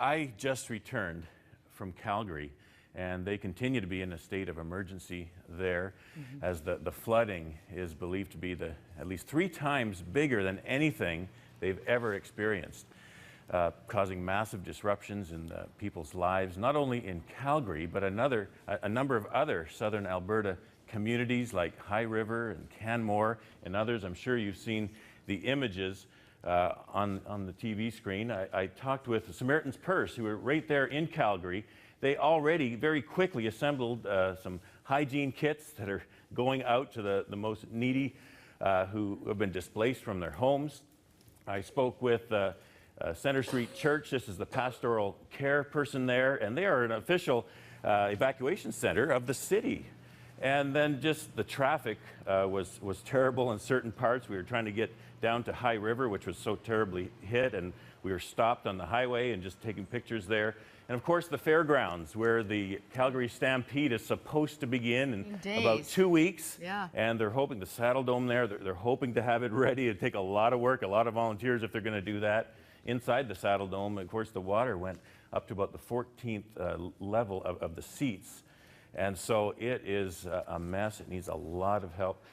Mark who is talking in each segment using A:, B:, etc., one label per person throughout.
A: I just returned from Calgary, and they continue to be in a state of emergency there, as the flooding is believed to be at least 3 times bigger than anything they've ever experienced, causing massive disruptions in people's lives, not only in Calgary, but a number of other southern Alberta communities like High River and Canmore and others. I'm sure you've seen the images on the TV screen. I talked with the Samaritan's Purse, who were right there in Calgary. They already very quickly assembled some hygiene kits that are going out to the most needy who have been displaced from their homes. I spoke with Center Street Church. This is the pastoral care person there, and they are an official evacuation center of the city. And then just the traffic was terrible in certain parts. We were trying to get down to High River, which was so terribly hit, and we were stopped on the highway and just taking pictures there. And of course, the fairgrounds, where the Calgary Stampede is supposed to begin in about 2 weeks.
B: Yeah.
A: And they're hoping, the Saddle Dome there, they're hoping to have it ready. It'd take a lot of work, a lot of volunteers if they're going to do that. Inside the Saddle Dome, of course, the water went up to about the 14th level of the seats. And so it is a mess. It needs a lot of help.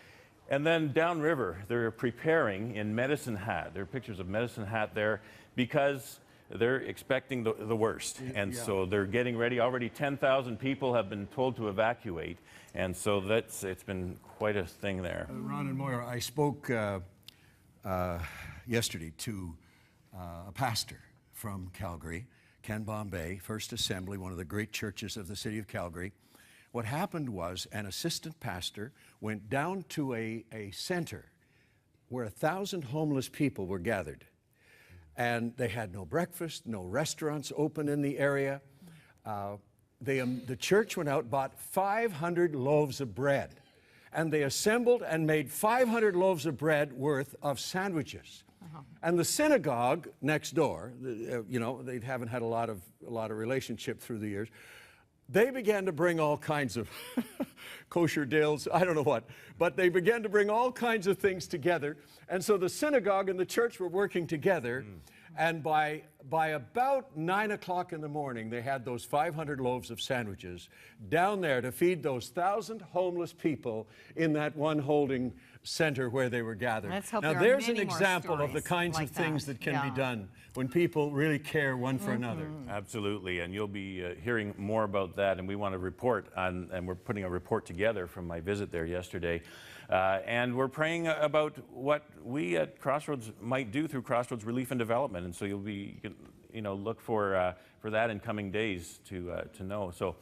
A: And then downriver, they're preparing in Medicine Hat. There are pictures of Medicine Hat there because they're expecting the worst. And so they're getting ready. Already 10,000 people have been told to evacuate. And so it's been quite a thing there.
C: Ron and Moira, I spoke yesterday to a pastor from Calgary, Ken Bombay, First Assembly, one of the great churches of the city of Calgary. What happened was an assistant pastor went down to a center where 1,000 homeless people were gathered. And they had no breakfast, no restaurants open in the area. The church went out, bought 500 loaves of bread. And they assembled and made 500 loaves of bread worth of sandwiches. And the synagogue next door, they haven't had a lot of relationship through the years. They began to bring all kinds of kosher dills, I don't know what, but they began to bring all kinds of things together. And so the synagogue and the church were working together. And by about 9 o'clock in the morning, they had those 500 loaves of sandwiches down there to feed those 1,000 homeless people in that one holding center where they were gathered.
B: Let's hope
C: now,
B: there are
C: there's
B: many
C: an
B: more
C: example of the
B: stories
C: kinds
B: like
C: of things that can be
B: Yeah.
C: done when people really care one for another.
A: Absolutely, and you'll be hearing more about that, and we want to report on, and we're putting a report together from my visit there yesterday. And we're praying about what we at Crossroads might do through Crossroads Relief and Development, and so you can look for that in coming days to know. So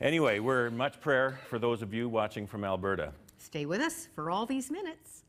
A: anyway, we're in much prayer for those of you watching from Alberta.
B: Stay with us for all these minutes.